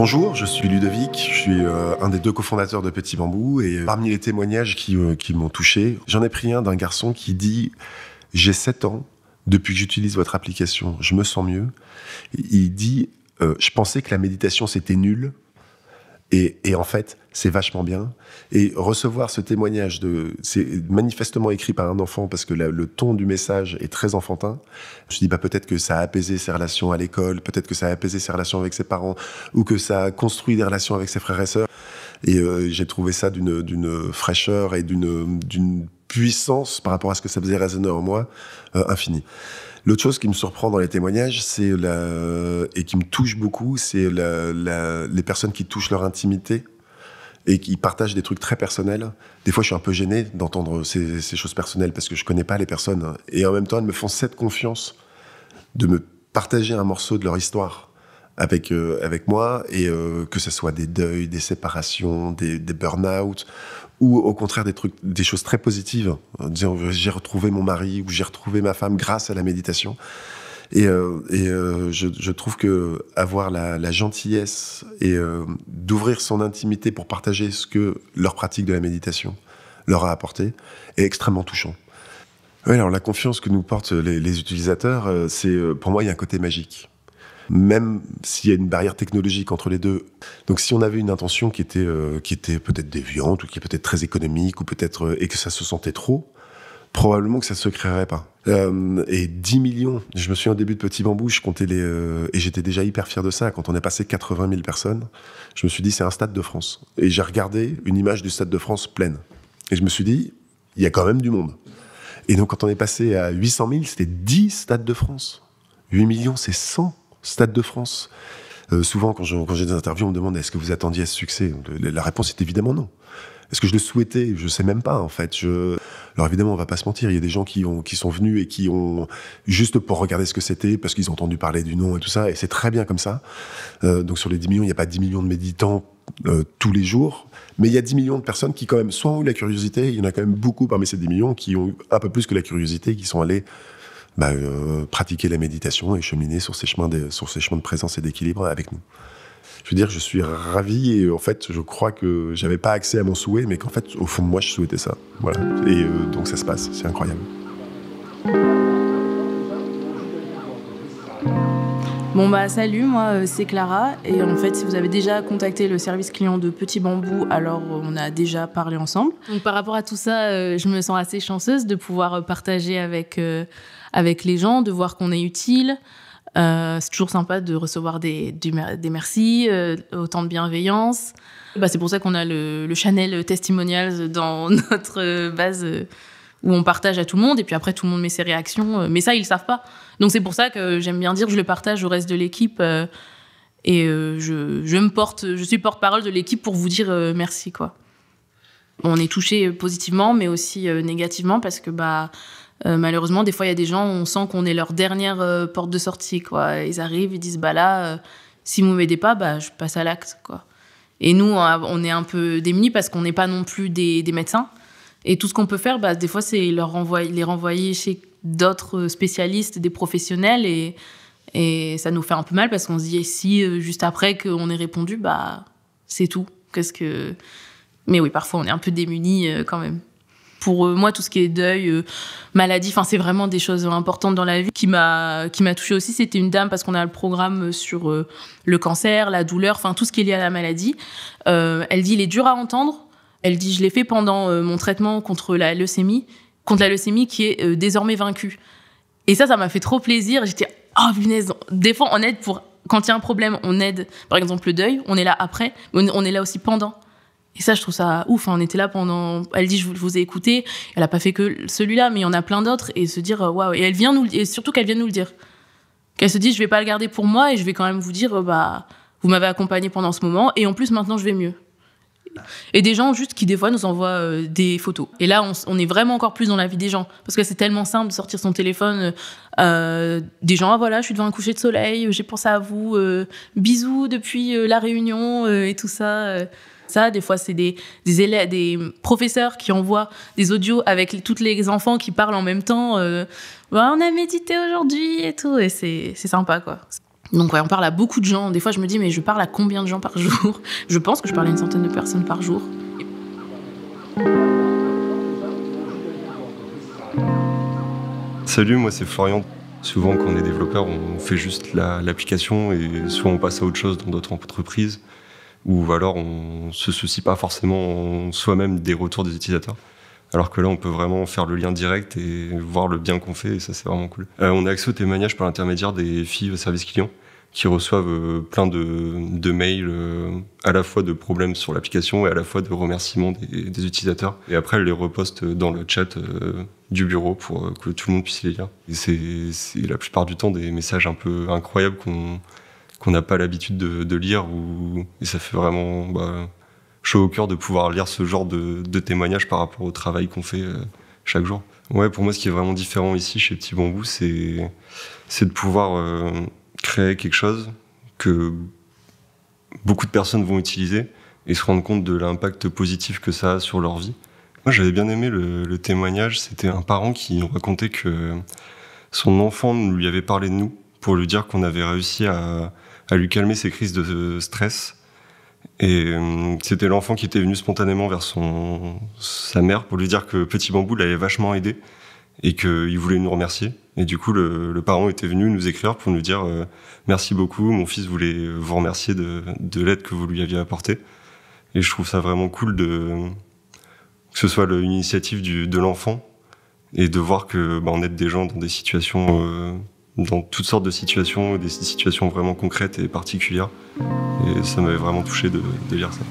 Bonjour, je suis Ludovic, je suis un des 2 cofondateurs de Petit Bambou et parmi les témoignages qui m'ont touché, j'en ai pris un d'un garçon qui dit « J'ai 7 ans, depuis que j'utilise votre application, je me sens mieux ». Il dit « Je pensais que la méditation c'était nul et en fait c'est vachement bien ». Et recevoir ce témoignage, c'est manifestement écrit par un enfant parce que le ton du message est très enfantin. Je dis peut-être que ça a apaisé ses relations à l'école, peut-être que ça a apaisé ses relations avec ses parents ou que ça a construit des relations avec ses frères et sœurs. Et j'ai trouvé ça d'une fraîcheur et d'une puissance par rapport à ce que ça faisait résonner en moi, infinie. L'autre chose qui me surprend dans les témoignages, et qui me touche beaucoup, c'est les personnes qui touchent leur intimité et qui partagent des trucs très personnels. Des fois, je suis un peu gêné d'entendre ces choses personnelles parce que je connais pas les personnes. Et en même temps, elles me font cette confiance de me partager un morceau de leur histoire avec moi, et que ce soit des deuils, des séparations, des burn-out, ou au contraire des choses très positives, en disant j'ai retrouvé mon mari ou j'ai retrouvé ma femme grâce à la méditation. Et je trouve que avoir la gentillesse et d'ouvrir son intimité pour partager ce que leur pratique de la méditation leur a apporté est extrêmement touchant. Oui, alors la confiance que nous portent les utilisateurs, pour moi, il y a un côté magique. Même s'il y a une barrière technologique entre les deux. Donc si on avait une intention qui était peut-être déviante ou qui est peut-être très économique ou peut-être et que ça se sentait trop, probablement que ça se créerait pas. Et 10 millions, je me souviens au début de Petit Bambou, je comptais et j'étais déjà hyper fier de ça. Quand on est passé 80 000 personnes, je me suis dit c'est un Stade de France. Et j'ai regardé une image du Stade de France pleine. Et je me suis dit, il y a quand même du monde. Et donc quand on est passé à 800 000, c'était 10 Stades de France. 8 millions, c'est 100 Stades de France. Souvent, quand j'ai des interviews, on me demande est-ce que vous attendiez à ce succès ? La réponse est évidemment non. Est-ce que je le souhaitais ? Je sais même pas, en fait. Alors évidemment, on va pas se mentir, il y a des gens qui sont venus et qui ont juste pour regarder ce que c'était, parce qu'ils ont entendu parler du nom et tout ça, et c'est très bien comme ça. Donc sur les 10 millions, il n'y a pas 10 millions de méditants tous les jours, mais il y a 10 millions de personnes qui quand même soit ont eu la curiosité, il y en a quand même beaucoup parmi ces 10 millions qui ont eu un peu plus que la curiosité, qui sont allés pratiquer la méditation et cheminer sur ces chemins de présence et d'équilibre avec nous. Je veux dire, je suis ravi et en fait, je crois que j'avais pas accès à mon souhait, mais qu'en fait, au fond de moi, je souhaitais ça. Voilà. Et donc ça se passe, c'est incroyable. Bon salut, moi c'est Clara et en fait si vous avez déjà contacté le service client de Petit Bambou, alors on a déjà parlé ensemble. Donc par rapport à tout ça, je me sens assez chanceuse de pouvoir partager avec les gens, de voir qu'on est utile. C'est toujours sympa de recevoir des merci, autant de bienveillance. C'est pour ça qu'on a le channel Testimonials dans notre base où on partage à tout le monde et puis après tout le monde met ses réactions. Mais ça, ils le savent pas. Donc c'est pour ça que j'aime bien dire que je le partage au reste de l'équipe et je suis porte-parole de l'équipe pour vous dire merci, quoi. On est touché positivement mais aussi négativement parce que malheureusement, des fois, il y a des gens, on sent qu'on est leur dernière porte de sortie, quoi. Ils arrivent, ils disent, si vous m'aidez pas, je passe à l'acte, quoi. Et nous, on est un peu démunis parce qu'on n'est pas non plus des médecins. Et tout ce qu'on peut faire, des fois, c'est les renvoyer chez d'autres spécialistes, des professionnels. Et ça nous fait un peu mal parce qu'on se dit, et si juste après qu'on ait répondu, c'est tout. Mais oui, parfois, on est un peu démunis quand même. Pour moi, tout ce qui est deuil, maladie, c'est vraiment des choses importantes dans la vie. Qui m'a touchée aussi, c'était une dame, parce qu'on a le programme sur le cancer, la douleur, tout ce qui est lié à la maladie. Elle dit, il est dur à entendre. Elle dit, je l'ai fait pendant mon traitement contre la leucémie qui est désormais vaincue. Et ça m'a fait trop plaisir. J'étais, oh punaise, des fois, on aide quand il y a un problème, on aide, par exemple, le deuil, on est là après, mais on est là aussi pendant. Et ça, je trouve ça ouf. On était là pendant... Elle dit, je vous ai écouté. Elle a pas fait que celui-là, mais il y en a plein d'autres. Et se dire, waouh. Et surtout qu'elle vient nous le dire. Qu'elle se dit, je vais pas le garder pour moi et je vais quand même vous dire, vous m'avez accompagné pendant ce moment. Et en plus, maintenant, je vais mieux. Et des gens juste qui, des fois, nous envoient des photos. Et là, on est vraiment encore plus dans la vie des gens. Parce que c'est tellement simple de sortir son téléphone. Des gens, voilà, je suis devant un coucher de soleil. J'ai pensé à vous. Bisous depuis la Réunion et tout ça. Ça, des fois, c'est des élèves, des professeurs qui envoient des audios avec tous les enfants qui parlent en même temps. On a médité aujourd'hui et tout. Et c'est sympa, quoi. Donc ouais, on parle à beaucoup de gens. Des fois, je me dis, mais je parle à combien de gens par jour? Je pense que je parle à une centaine de personnes par jour. Salut, moi c'est Florian. Souvent quand on est développeur, on fait juste l'application et soit on passe à autre chose dans d'autres entreprises ou alors on se soucie pas forcément soi-même des retours des utilisateurs. Alors que là, on peut vraiment faire le lien direct et voir le bien qu'on fait et ça c'est vraiment cool. On a accès au témoignage par l'intermédiaire des filles au service client qui reçoivent plein de mails à la fois de problèmes sur l'application et à la fois de remerciements des utilisateurs. Et après, elles les repostent dans le chat du bureau pour que tout le monde puisse les lire. Et c'est la plupart du temps des messages un peu incroyables qu'on n'a pas l'habitude de lire et ça fait vraiment chaud au cœur de pouvoir lire ce genre de témoignages par rapport au travail qu'on fait chaque jour. Ouais, pour moi, ce qui est vraiment différent ici chez Petit Bambou, c'est de pouvoir créer quelque chose que beaucoup de personnes vont utiliser et se rendre compte de l'impact positif que ça a sur leur vie. Moi, j'avais bien aimé le témoignage. C'était un parent qui nous racontait que son enfant lui avait parlé de nous pour lui dire qu'on avait réussi à lui calmer ses crises de stress. Et c'était l'enfant qui était venu spontanément vers sa mère pour lui dire que Petit Bambou l'avait vachement aidé et qu'il voulait nous remercier. Et du coup, le parent était venu nous écrire pour nous dire merci beaucoup, mon fils voulait vous remercier de l'aide que vous lui aviez apportée. Et je trouve ça vraiment cool que ce soit une initiative de l'enfant et de voir que on aide des gens dans des situations, dans toutes sortes de situations, des situations vraiment concrètes et particulières. Et ça m'avait vraiment touché de lire ça.